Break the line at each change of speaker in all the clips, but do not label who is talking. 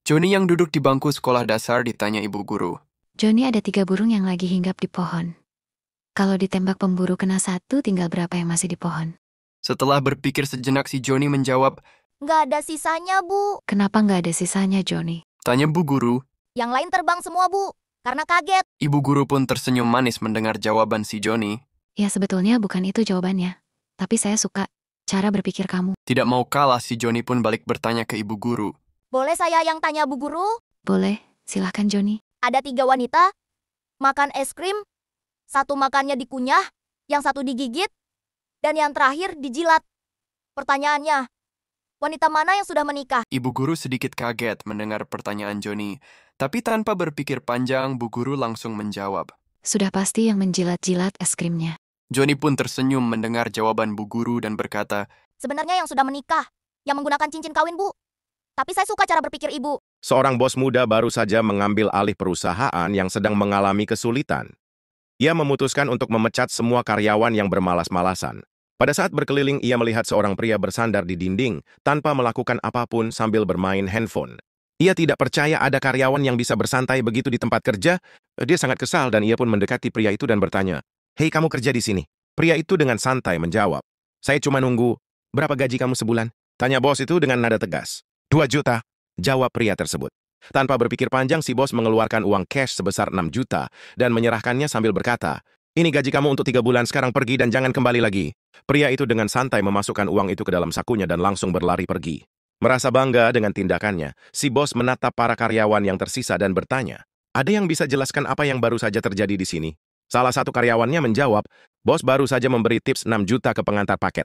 Joni yang duduk di bangku sekolah dasar ditanya ibu guru.
Joni, ada 3 burung yang lagi hinggap di pohon. Kalau ditembak pemburu kena 1, tinggal berapa yang masih di pohon?
Setelah berpikir sejenak si Joni menjawab,
Nggak ada sisanya, Bu.
Kenapa nggak ada sisanya, Joni?
tanya bu guru.
Yang lain terbang semua, Bu. Karena kaget.
Ibu guru pun tersenyum manis mendengar jawaban si Joni.
Ya sebetulnya bukan itu jawabannya. Tapi saya suka cara berpikir kamu.
Tidak mau kalah, si Joni pun balik bertanya ke ibu guru.
Boleh saya yang tanya, Bu Guru?
Boleh, silahkan Joni.
Ada 3 wanita, makan es krim, 1 makannya dikunyah, yang 1 digigit, dan yang terakhir dijilat. Pertanyaannya, wanita mana yang sudah menikah?
Ibu guru sedikit kaget mendengar pertanyaan Joni. Tapi tanpa berpikir panjang, bu guru langsung menjawab.
Sudah pasti yang menjilat-jilat es krimnya.
Joni pun tersenyum mendengar jawaban bu guru dan berkata,
Sebenarnya yang sudah menikah, yang menggunakan cincin kawin, Bu. Tapi saya suka cara berpikir Ibu.
Seorang bos muda baru saja mengambil alih perusahaan yang sedang mengalami kesulitan. Ia memutuskan untuk memecat semua karyawan yang bermalas-malasan. Pada saat berkeliling, ia melihat seorang pria bersandar di dinding tanpa melakukan apapun sambil bermain handphone. Ia tidak percaya ada karyawan yang bisa bersantai begitu di tempat kerja. Dia sangat kesal dan ia pun mendekati pria itu dan bertanya, "Hei, kamu kerja di sini?" Pria itu dengan santai menjawab, "Saya cuma nunggu. Berapa gaji kamu sebulan?" Tanya bos itu dengan nada tegas. 2 juta, jawab pria tersebut. Tanpa berpikir panjang, si bos mengeluarkan uang cash sebesar 6 juta dan menyerahkannya sambil berkata, "Ini gaji kamu untuk 3 bulan, sekarang pergi dan jangan kembali lagi." Pria itu dengan santai memasukkan uang itu ke dalam sakunya dan langsung berlari pergi. Merasa bangga dengan tindakannya, si bos menatap para karyawan yang tersisa dan bertanya, "Ada yang bisa jelaskan apa yang baru saja terjadi di sini?" Salah satu karyawannya menjawab, "Bos baru saja memberi tips 6 juta ke pengantar paket."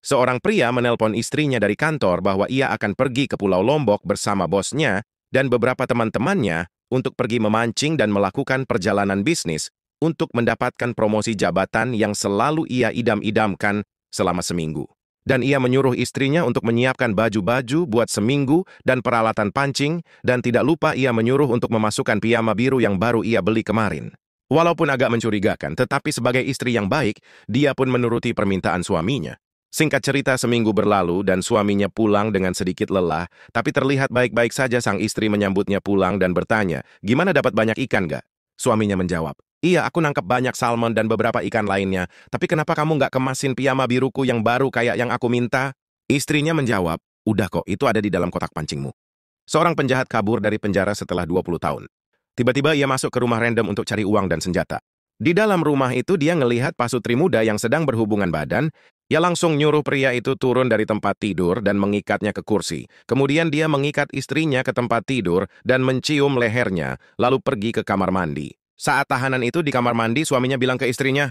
Seorang pria menelpon istrinya dari kantor bahwa ia akan pergi ke Pulau Lombok bersama bosnya dan beberapa teman-temannya untuk pergi memancing dan melakukan perjalanan bisnis untuk mendapatkan promosi jabatan yang selalu ia idam-idamkan selama seminggu. Dan ia menyuruh istrinya untuk menyiapkan baju-baju buat seminggu dan peralatan pancing, dan tidak lupa ia menyuruh untuk memasukkan piyama biru yang baru ia beli kemarin. Walaupun agak mencurigakan, tetapi sebagai istri yang baik, dia pun menuruti permintaan suaminya. Singkat cerita, seminggu berlalu dan suaminya pulang dengan sedikit lelah, tapi terlihat baik-baik saja. Sang istri menyambutnya pulang dan bertanya, "Gimana, dapat banyak ikan gak?" Suaminya menjawab, "Iya, aku nangkep banyak salmon dan beberapa ikan lainnya, tapi kenapa kamu nggak kemasin piyama biruku yang baru kayak yang aku minta?" Istrinya menjawab, "Udah kok, itu ada di dalam kotak pancingmu." Seorang penjahat kabur dari penjara setelah 20 tahun. Tiba-tiba ia masuk ke rumah random untuk cari uang dan senjata. Di dalam rumah itu dia ngelihat pasutri muda yang sedang berhubungan badan. Ia langsung nyuruh pria itu turun dari tempat tidur dan mengikatnya ke kursi. Kemudian dia mengikat istrinya ke tempat tidur dan mencium lehernya, lalu pergi ke kamar mandi. Saat tahanan itu di kamar mandi, suaminya bilang ke istrinya,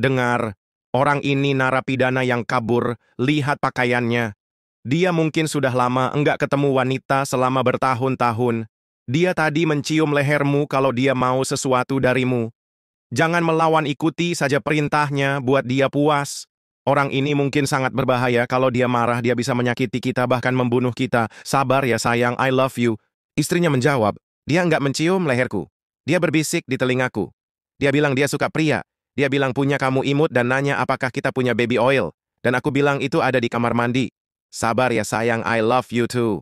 dengar, orang ini narapidana yang kabur, lihat pakaiannya. Dia mungkin sudah lama enggak ketemu wanita selama bertahun-tahun. Dia tadi mencium lehermu kalau dia mau sesuatu darimu. Jangan melawan, ikuti saja perintahnya buat dia puas. Orang ini mungkin sangat berbahaya, kalau dia marah dia bisa menyakiti kita bahkan membunuh kita. Sabar ya sayang, I love you. Istrinya menjawab, dia enggak mencium leherku. Dia berbisik di telingaku. Dia bilang dia suka pria. Dia bilang punya kamu imut dan nanya apakah kita punya baby oil. Dan aku bilang itu ada di kamar mandi. Sabar ya sayang, I love you too.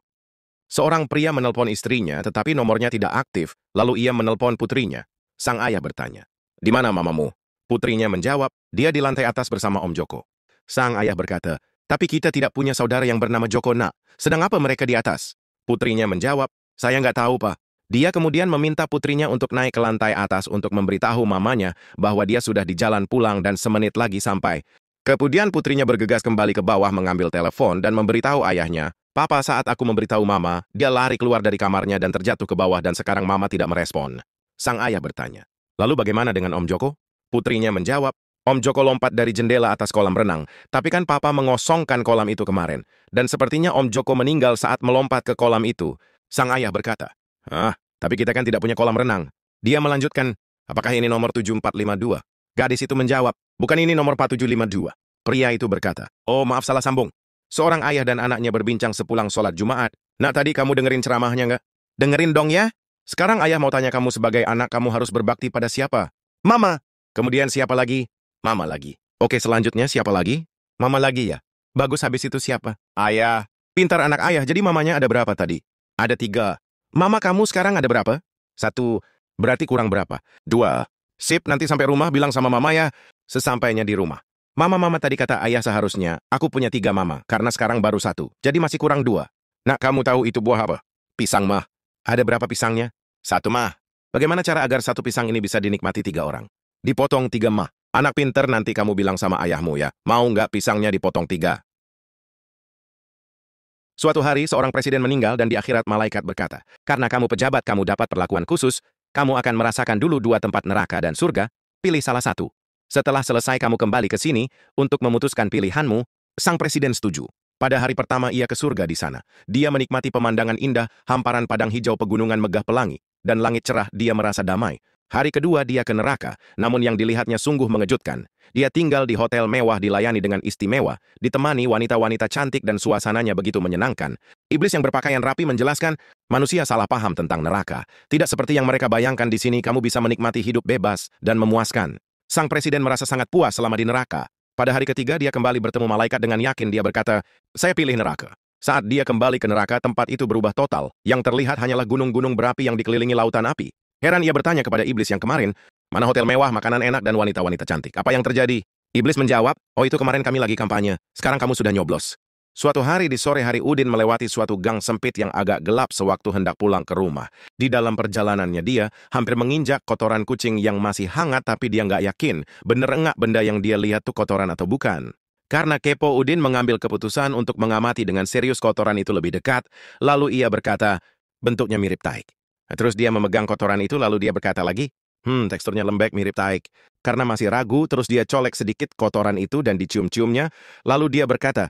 Seorang pria menelpon istrinya tetapi nomornya tidak aktif, lalu ia menelpon putrinya. Sang ayah bertanya, "Di mana mamamu?" Putrinya menjawab, "Dia di lantai atas bersama Om Joko." Sang ayah berkata, "Tapi kita tidak punya saudara yang bernama Joko, nak. Sedang apa mereka di atas?" Putrinya menjawab, "Saya nggak tahu, Pak." Dia kemudian meminta putrinya untuk naik ke lantai atas untuk memberitahu mamanya bahwa dia sudah di jalan pulang dan semenit lagi sampai. Kemudian putrinya bergegas kembali ke bawah mengambil telepon dan memberitahu ayahnya, "Papa, saat aku memberitahu mama, dia lari keluar dari kamarnya dan terjatuh ke bawah dan sekarang mama tidak merespon." Sang ayah bertanya, "Lalu bagaimana dengan Om Joko?" Putrinya menjawab, "Om Joko lompat dari jendela atas kolam renang, tapi kan papa mengosongkan kolam itu kemarin, dan sepertinya Om Joko meninggal saat melompat ke kolam itu." Sang ayah berkata, tapi kita kan tidak punya kolam renang." Dia melanjutkan, "Apakah ini nomor 7452?" Gadis itu menjawab, "Bukan, ini nomor 4752. Pria itu berkata, "Oh maaf, salah sambung." Seorang ayah dan anaknya berbincang sepulang sholat Jumat. "Nak, tadi kamu dengerin ceramahnya nggak?" "Dengerin dong ya. Sekarang ayah mau tanya, kamu sebagai anak kamu harus berbakti pada siapa?" "Mama." "Kemudian siapa lagi?" "Mama lagi." "Oke, selanjutnya siapa lagi?" "Mama lagi ya." "Bagus, habis itu siapa?" "Ayah." "Pintar anak ayah, jadi mamanya ada berapa tadi?" "Ada 3. Mama kamu sekarang ada berapa? 1, berarti kurang berapa? 2. Sip, nanti sampai rumah bilang sama mama ya. Sesampainya di rumah. Mama tadi kata ayah seharusnya, aku punya 3 mama, karena sekarang baru 1, jadi masih kurang 2. Nak, kamu tahu itu buah apa? Pisang, mah. Ada berapa pisangnya? 1, mah. Bagaimana cara agar 1 pisang ini bisa dinikmati 3 orang? Dipotong 3, mah. Anak pinter, nanti kamu bilang sama ayahmu ya, mau nggak pisangnya dipotong 3? Suatu hari, seorang presiden meninggal dan di akhirat malaikat berkata, karena kamu pejabat, kamu dapat perlakuan khusus, kamu akan merasakan dulu 2 tempat neraka dan surga, pilih salah satu. Setelah selesai kamu kembali ke sini untuk memutuskan pilihanmu, sang presiden setuju. Pada hari pertama ia ke surga di sana. Dia menikmati pemandangan indah, hamparan padang hijau pegunungan megah pelangi, dan langit cerah, dia merasa damai. Hari kedua dia ke neraka, namun yang dilihatnya sungguh mengejutkan. Dia tinggal di hotel mewah dilayani dengan istimewa, ditemani wanita-wanita cantik dan suasananya begitu menyenangkan. Iblis yang berpakaian rapi menjelaskan, manusia salah paham tentang neraka. Tidak seperti yang mereka bayangkan di sini kamu bisa menikmati hidup bebas dan memuaskan. Sang presiden merasa sangat puas selama di neraka. Pada hari ketiga dia kembali bertemu malaikat dengan yakin dia berkata, saya pilih neraka. Saat dia kembali ke neraka tempat itu berubah total. Yang terlihat hanyalah gunung-gunung berapi yang dikelilingi lautan api. Heran ia bertanya kepada iblis yang kemarin, mana hotel mewah, makanan enak dan wanita-wanita cantik. Apa yang terjadi? Iblis menjawab, oh itu kemarin kami lagi kampanye. Sekarang kamu sudah nyoblos. Suatu hari di sore hari Udin melewati suatu gang sempit yang agak gelap sewaktu hendak pulang ke rumah. Di dalam perjalanannya dia hampir menginjak kotoran kucing yang masih hangat tapi dia nggak yakin bener enggak benda yang dia lihat tuh kotoran atau bukan. Karena kepo Udin mengambil keputusan untuk mengamati dengan serius kotoran itu lebih dekat, lalu ia berkata, bentuknya mirip taik. Terus dia memegang kotoran itu lalu dia berkata lagi, teksturnya lembek mirip taik. Karena masih ragu, terus dia colek sedikit kotoran itu dan dicium-ciumnya, lalu dia berkata,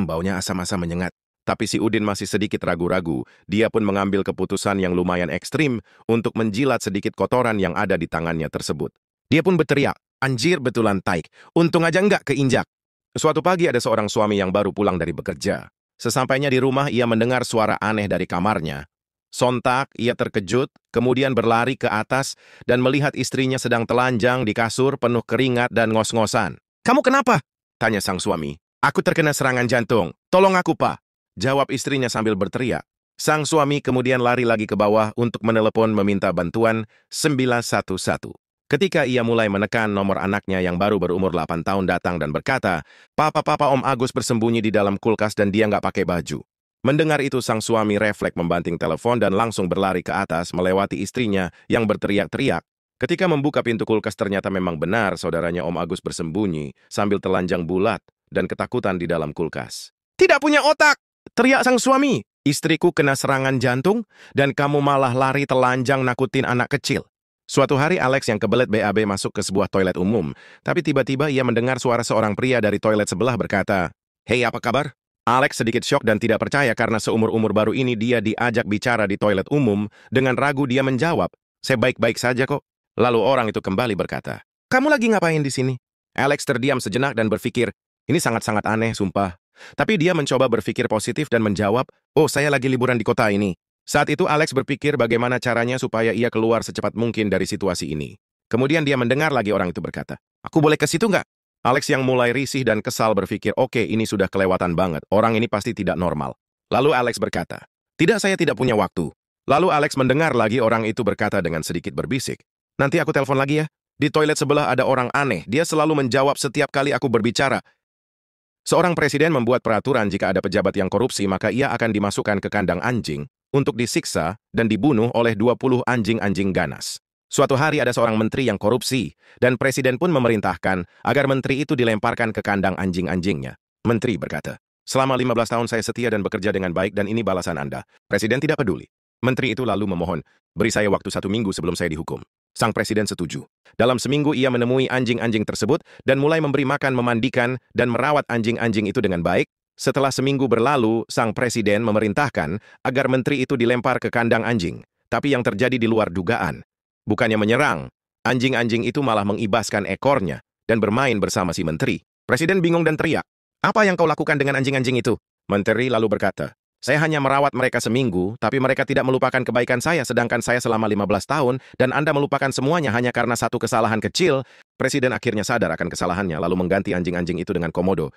baunya asam-asam menyengat. Tapi si Udin masih sedikit ragu-ragu. Dia pun mengambil keputusan yang lumayan ekstrim untuk menjilat sedikit kotoran yang ada di tangannya tersebut. Dia pun berteriak, anjir betulan taik. Untung aja enggak keinjak. Suatu pagi ada seorang suami yang baru pulang dari bekerja. Sesampainya di rumah ia mendengar suara aneh dari kamarnya. Sontak ia terkejut, kemudian berlari ke atas dan melihat istrinya sedang telanjang di kasur penuh keringat dan ngos-ngosan. Kamu kenapa? Tanya sang suami. Aku terkena serangan jantung. Tolong aku, Pak. Jawab istrinya sambil berteriak. Sang suami kemudian lari lagi ke bawah untuk menelepon meminta bantuan 911. Ketika ia mulai menekan nomor anaknya yang baru berumur 8 tahun datang dan berkata, Papa, Om Agus bersembunyi di dalam kulkas dan dia nggak pakai baju. Mendengar itu sang suami refleks membanting telepon dan langsung berlari ke atas melewati istrinya yang berteriak-teriak. Ketika membuka pintu kulkas ternyata memang benar saudaranya Om Agus bersembunyi sambil telanjang bulat dan ketakutan di dalam kulkas. Tidak punya otak! Teriak sang suami. Istriku kena serangan jantung dan kamu malah lari telanjang nakutin anak kecil. Suatu hari Alex yang kebelet BAB masuk ke sebuah toilet umum, tapi tiba-tiba ia mendengar suara seorang pria dari toilet sebelah berkata, Hei, apa kabar? Alex sedikit syok dan tidak percaya karena seumur-umur baru ini dia diajak bicara di toilet umum. Dengan ragu dia menjawab, saya baik-baik saja kok. Lalu orang itu kembali berkata, kamu lagi ngapain di sini? Alex terdiam sejenak dan berpikir, ini sangat-sangat aneh, sumpah. Tapi dia mencoba berpikir positif dan menjawab, oh saya lagi liburan di kota ini. Saat itu Alex berpikir bagaimana caranya supaya ia keluar secepat mungkin dari situasi ini. Kemudian dia mendengar lagi orang itu berkata, aku boleh ke situ nggak? Alex yang mulai risih dan kesal berpikir, oke ini sudah kelewatan banget, orang ini pasti tidak normal. Lalu Alex berkata, tidak saya tidak punya waktu. Lalu Alex mendengar lagi orang itu berkata dengan sedikit berbisik, nanti aku telepon lagi ya. Di toilet sebelah ada orang aneh, dia selalu menjawab setiap kali aku berbicara. Seorang presiden membuat peraturan jika ada pejabat yang korupsi maka ia akan dimasukkan ke kandang anjing untuk disiksa dan dibunuh oleh 20 anjing-anjing ganas. Suatu hari ada seorang menteri yang korupsi, dan presiden pun memerintahkan agar menteri itu dilemparkan ke kandang anjing-anjingnya. Menteri berkata, selama 15 tahun saya setia dan bekerja dengan baik dan ini balasan Anda. Presiden tidak peduli. Menteri itu lalu memohon, beri saya waktu 1 minggu sebelum saya dihukum. Sang presiden setuju. Dalam seminggu ia menemui anjing-anjing tersebut dan mulai memberi makan, memandikan, dan merawat anjing-anjing itu dengan baik. Setelah seminggu berlalu, sang presiden memerintahkan agar menteri itu dilempar ke kandang anjing. Tapi yang terjadi di luar dugaan. Bukannya menyerang, anjing-anjing itu malah mengibaskan ekornya dan bermain bersama si menteri. Presiden bingung dan teriak, apa yang kau lakukan dengan anjing-anjing itu? Menteri lalu berkata, saya hanya merawat mereka seminggu, tapi mereka tidak melupakan kebaikan saya, sedangkan saya selama 15 tahun, dan Anda melupakan semuanya hanya karena satu kesalahan kecil. Presiden akhirnya sadar akan kesalahannya, lalu mengganti anjing-anjing itu dengan komodo.